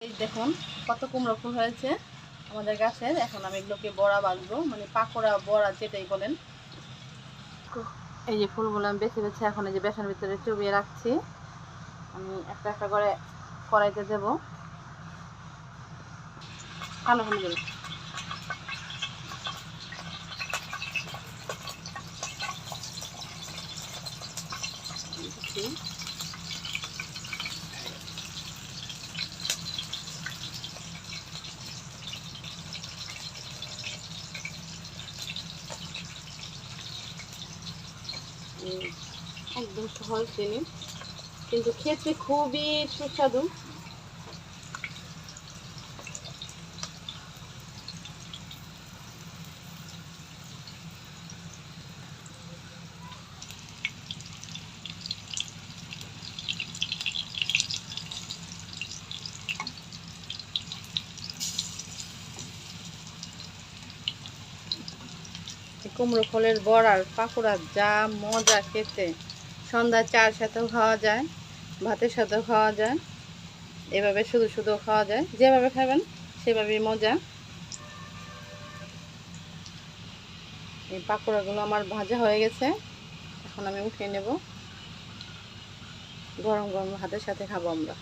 এই দেখুন কত কুমড়ো ফুল হয়েছে আমাদের গাছের। এখন আমি এগুলোকে বড়া বাঁধবো, মানে পাকোড়া বড়া যেটাই বলেন। এই যে ফুলগুলো আমি বেছে বেছে এখন এই যে বেসনের ভিতরে চুবিয়ে রাখছি। আমি একটা একটা করে কড়াইতে দেবো। কালো হয়ে যাবে। একদম সহজ জিনিস, কিন্তু খেতে খুবই সুস্বাদু। কুমড়ো ফলের বড়ার পাকোড়া যা মজা খেতে, সন্ধ্যা চার সাথেও খাওয়া যায়, ভাতের সাথেও খাওয়া যায়, এভাবে শুধু শুধু খাওয়া যায়। যেভাবে খাবেন সেভাবেই মজা। এই পাকোড়াগুলো আমার ভাজা হয়ে গেছে, এখন আমি উঠিয়ে নেব। গরম গরম ভাতের সাথে খাবো আমরা।